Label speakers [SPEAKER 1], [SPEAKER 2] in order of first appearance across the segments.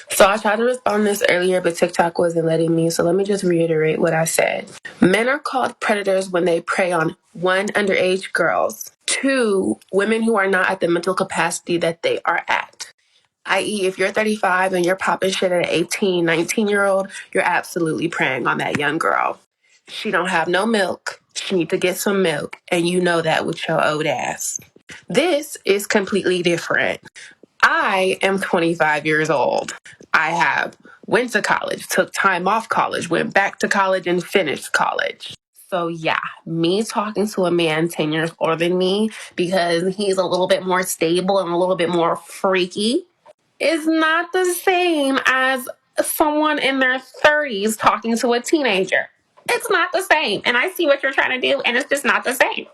[SPEAKER 1] So I tried to respond to this earlier, but TikTok wasn't letting me. So let me just reiterate what I said. Men are called predators when they prey on one, underage girls, two, women who are not at the mental capacity that they are at. I.e., if you're 35 and you're popping shit at an 18, 19-year-old, you're absolutely preying on that young girl. She don't have no milk. She need to get some milk. And you know that with your old ass. This is completely different. I am 25 years old. I have went to college, took time off college, went back to college and finished college. So yeah, me talking to a man 10 years older than me because he's a little bit more stable and a little bit more freaky is not the same as someone in their 30s talking to a teenager. It's not the same. And I see what you're trying to do, and it's just not the same.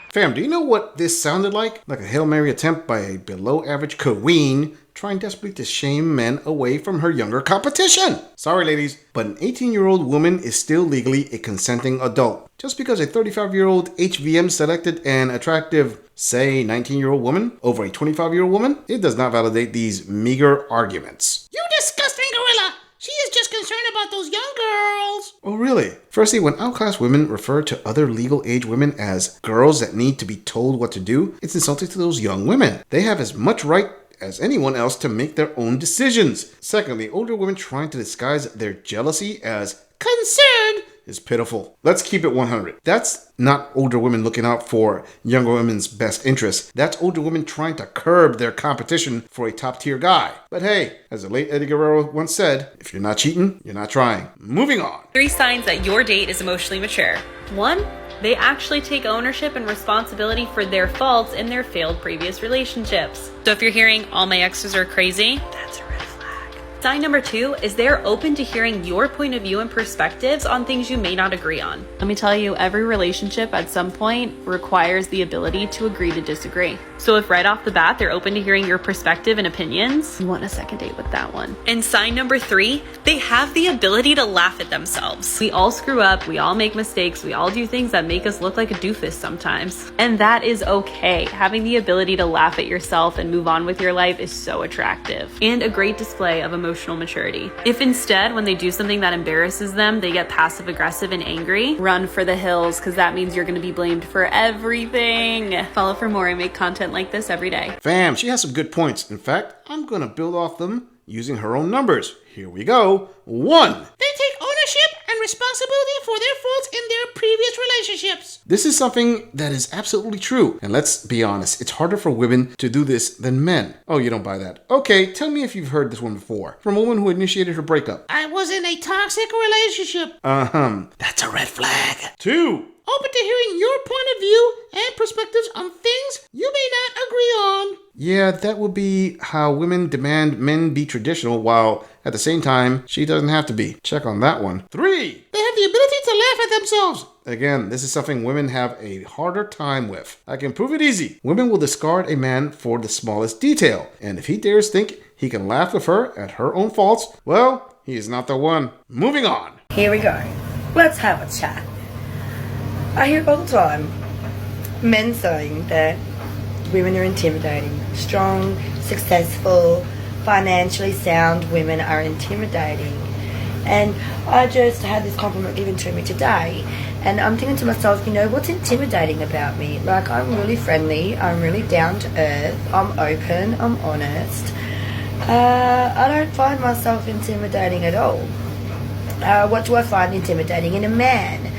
[SPEAKER 2] Fam, do you know what this sounded like? Like a Hail Mary attempt by a below-average queen trying desperately to shame men away from her younger competition. Sorry, ladies, but an 18-year-old woman is still legally a consenting adult. Just because a 35-year-old HVM selected an attractive, say, 19-year-old woman over a 25-year-old woman, it does not validate these meager arguments.
[SPEAKER 3] You disgusting gorilla! She is just concerned about those young girls.
[SPEAKER 2] Oh, really? Firstly, when outclassed women refer to other legal age women as girls that need to be told what to do, it's insulting to those young women. They have as much right as anyone else to make their own decisions. Secondly, older women trying to disguise their jealousy as concern is pitiful. Let's keep it 100. That's not older women looking out for younger women's best interests. That's older women trying to curb their competition for a top tier guy. But hey, as the late Eddie Guerrero once said, if you're not cheating, you're not trying. Moving on.
[SPEAKER 4] 3 signs that your date is emotionally mature. 1, they actually take ownership and responsibility for their faults in their failed previous relationships. So if you're hearing all my exes are crazy, that's a red flag. Sign number 2 is they're open to hearing your point of view and perspectives on things you may not agree on. Let me tell you, every relationship at some point requires the ability to agree to disagree. So if right off the bat they're open to hearing your perspective and opinions, you want a second date with that one. And sign number 3, they have the ability to laugh at themselves. We all screw up, we all make mistakes, we all do things that make us look like a doofus sometimes. And that is okay. Having the ability to laugh at yourself and move on with your life is so attractive and a great display of emotional maturity. If instead, when they do something that embarrasses them, they get passive aggressive and angry, run for the hills, because that means you're going to be blamed for everything. Follow for more and make content like this every day.
[SPEAKER 2] Fam, she has some good points. In fact, I'm gonna build off them using her own numbers. Here we go. 1.
[SPEAKER 3] They take ownership and responsibility for their faults in their previous relationships.
[SPEAKER 2] This is something that is absolutely true. And let's be honest, it's harder for women to do this than men. Oh, you don't buy that. Okay, tell me if you've heard this one before. From a woman who initiated her breakup.
[SPEAKER 3] I was in a toxic relationship.
[SPEAKER 2] That's a red flag. 2.
[SPEAKER 3] Open to hearing your point of view and perspectives on things you may not agree on.
[SPEAKER 2] Yeah, that would be how women demand men be traditional while at the same time she doesn't have to be. Check on that one. 3.
[SPEAKER 3] They have the ability to laugh at themselves.
[SPEAKER 2] Again, this is something women have a harder time with. I can prove it easy. Women will discard a man for the smallest detail. And if he dares think he can laugh with her at her own faults, well, he is not the one. Moving on.
[SPEAKER 5] Here we go. Let's have a chat. I hear all the time men saying that women are intimidating. Strong, successful, financially sound women are intimidating. And I just had this compliment given to me today. And I'm thinking to myself, you know, what's intimidating about me? Like, I'm really friendly, I'm really down to earth, I'm open, I'm honest. I don't find myself intimidating at all. What do I find intimidating in a man?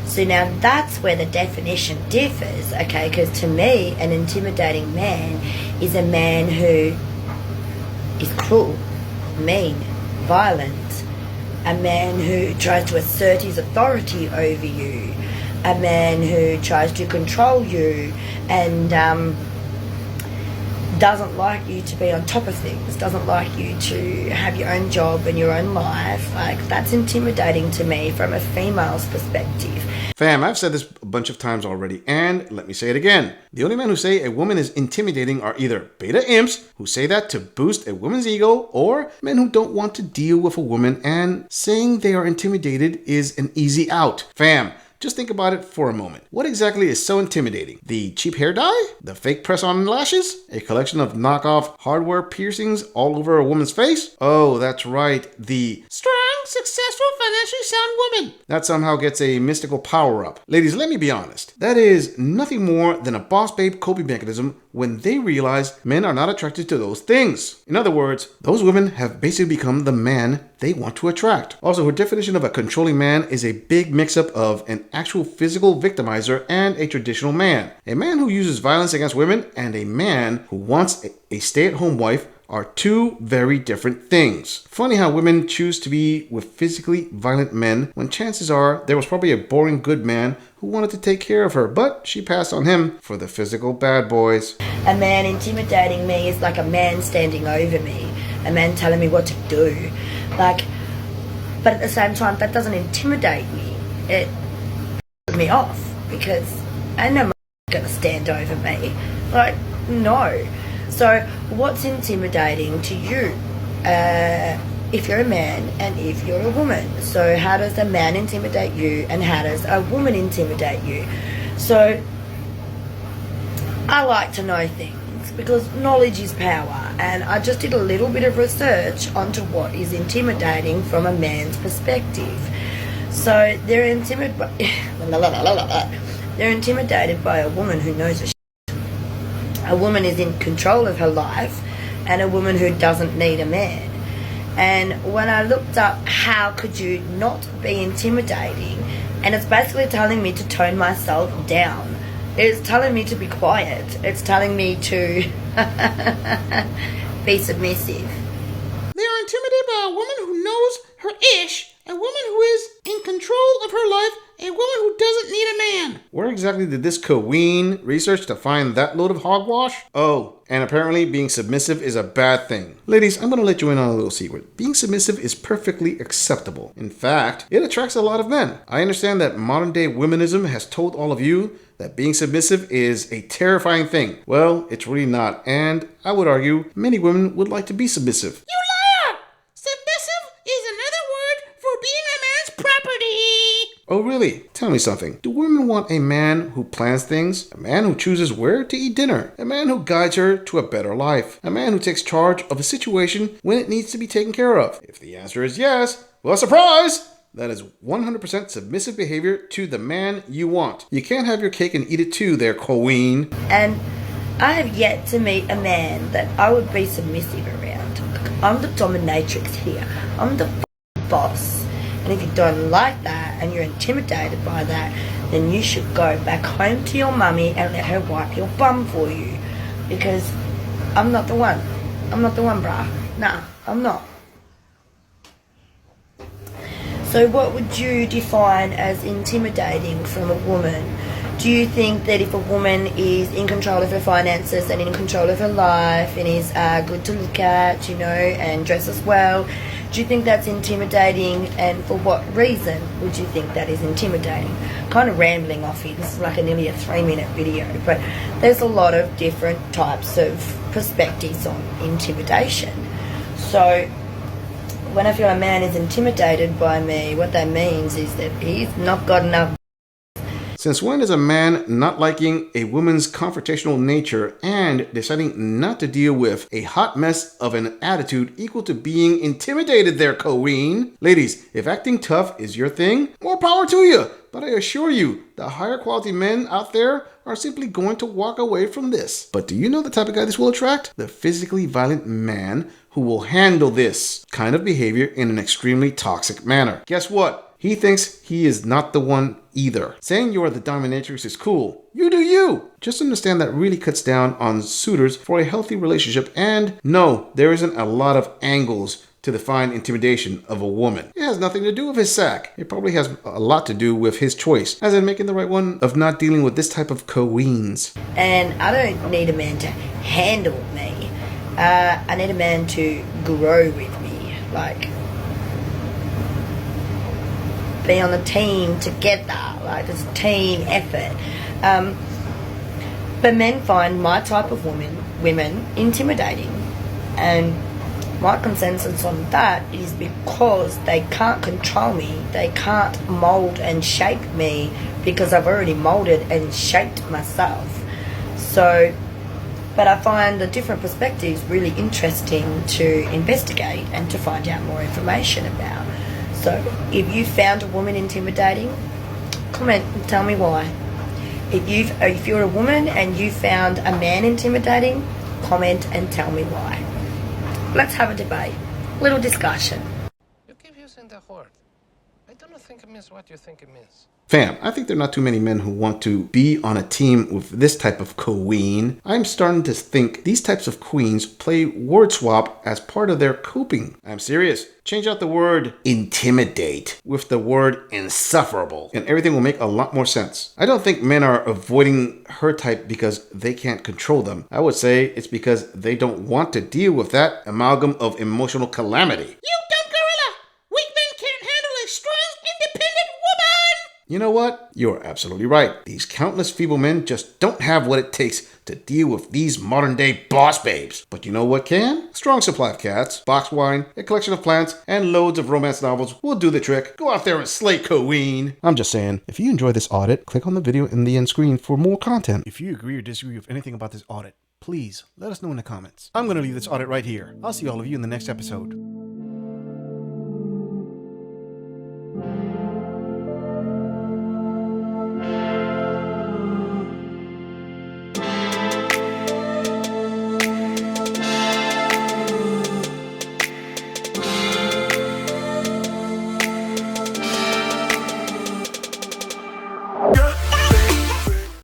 [SPEAKER 5] So now that's where the definition differs, okay? Because to me, an intimidating man is a man who is cruel, mean, violent, a man who tries to assert his authority over you, a man who tries to control you and doesn't like you to be on top of things, doesn't like you to have your own job and your own life. Like, that's intimidating to me from a female's perspective.
[SPEAKER 2] Fam, I've said this a bunch of times already, and let me say it again. The only men who say a woman is intimidating are either beta imps, who say that to boost a woman's ego, or men who don't want to deal with a woman and saying they are intimidated is an easy out. Fam, Just think about it for a moment. What exactly is so intimidating? The cheap hair dye? The fake press-on lashes? A collection of knockoff hardware piercings all over a woman's face? Oh, that's right, the
[SPEAKER 3] Strong, successful, financially sound woman.
[SPEAKER 2] that somehow gets a mystical power-up. Ladies, let me be honest. That is nothing more than a boss babe coping mechanism when they realize men are not attracted to those things. In other words, those women have basically become the man they want to attract. Also, her definition of a controlling man is a big mix-up of an actual physical victimizer and a traditional man. A man who uses violence against women and a man who wants a stay-at-home wife are two very different things. Funny how women choose to be with physically violent men when chances are there was probably a boring good man who wanted to take care of her, but she passed on him for the physical bad boys.
[SPEAKER 5] A man intimidating me is like a man standing over me, a man telling me what to do. Like, but at the same time, that doesn't intimidate me. It pisses me off because I know my gonna stand over me. Like, no. So, what's intimidating to you? If you're a man and if you're a woman. So, how does a man intimidate you and how does a woman intimidate you? So, I like to know things because knowledge is power, and I just did a little bit of research onto what is intimidating from a man's perspective. So, they're intimidated by a woman who knows her. A woman is in control of her life and a woman who doesn't need a man. And when I looked up how could you not be intimidating, and it's basically telling me to tone myself down. It's telling me to be quiet. It's telling me to be submissive.
[SPEAKER 3] They are intimidated by a woman who knows her ish, a woman who is in control of her life, a woman who doesn't need a man.
[SPEAKER 2] Where exactly did this queen research to find that load of hogwash? Oh, and apparently being submissive is a bad thing. Ladies, I'm going to let you in on a little secret. Being submissive is perfectly acceptable. In fact, it attracts a lot of men. I understand that modern day womanism has told all of you that being submissive is a terrifying thing. Well, it's really not, and I would argue many women would like to be submissive.
[SPEAKER 3] You liar! Submissive is another word for being a man's property.
[SPEAKER 2] Oh really? Tell me something. Do women want a man who plans things? A man who chooses where to eat dinner? A man who guides her to a better life? A man who takes charge of a situation when it needs to be taken care of? If the answer is yes, well, surprise! That is 100% submissive behavior to the man you want. You can't have your cake and eat it too there, queen.
[SPEAKER 5] And I have yet to meet a man that I would be submissive around. I'm the dominatrix here. I'm the boss. And if you don't like that and you're intimidated by that, then you should go back home to your mummy and let her wipe your bum for you. Because I'm not the one. I'm not the one, brah. Nah, I'm not. So what would you define as intimidating from a woman? Do you think that if a woman is in control of her finances and in control of her life and is good to look at, and dresses well, do you think that's intimidating, and for what reason would you think that is intimidating? Kind of rambling off here, this is like nearly a 3-minute video, but there's a lot of different types of perspectives on intimidation. So when I feel a man is intimidated by me, what that means is that he's not got enough.
[SPEAKER 2] Since when is a man not liking a woman's confrontational nature and deciding not to deal with a hot mess of an attitude equal to being intimidated there, queen? Ladies, if acting tough is your thing, more power to you. But I assure you, the higher quality men out there are simply going to walk away from this. But do you know the type of guy this will attract? The physically violent man who will handle this kind of behavior in an extremely toxic manner. Guess what? He thinks he is not the one either. Saying you are the dominatrix is cool. You do you. Just understand that really cuts down on suitors for a healthy relationship, and no, there isn't a lot of angles to define intimidation of a woman. It has nothing to do with his sack. It probably has a lot to do with his choice, as in making the right one of not dealing with this type of queens.
[SPEAKER 5] And I don't need a man to handle me. I need a man to grow with me. Like, be on a team together, like it's a team effort. But men find my type of women intimidating, and My consensus on that is because they can't control me, they can't mold and shape me because I've already molded and shaped myself. So, but I find the different perspectives really interesting to investigate and to find out more information about. So, if you found a woman intimidating, comment and tell me why. If you're a woman and you found a man intimidating, comment and tell me why. Let's have a debate, little discussion.
[SPEAKER 6] You keep using the word. I don't think it means what you think it means.
[SPEAKER 2] Fam, I think there are not too many men who want to be on a team with this type of queen. I'm starting to think these types of queens play word swap as part of their coping. I'm serious. Change out the word intimidate with the word insufferable, and everything will make a lot more sense. I don't think men are avoiding her type because they can't control them. I would say it's because they don't want to deal with that amalgam of emotional calamity.
[SPEAKER 3] You dumb gorilla! Weak men can't handle a strong, independent woman!
[SPEAKER 2] You know what? You're absolutely right. These countless feeble men just don't have what it takes to deal with these modern day boss babes. But you know what can? A strong supply of cats, box wine, a collection of plants, and loads of romance novels will do the trick. Go out there and slay queen. I'm just saying, if you enjoy this audit, click on the video in the end screen for more content. If you agree or disagree with anything about this audit, please let us know in the comments. I'm going to leave this audit right here. I'll see all of you in the next episode.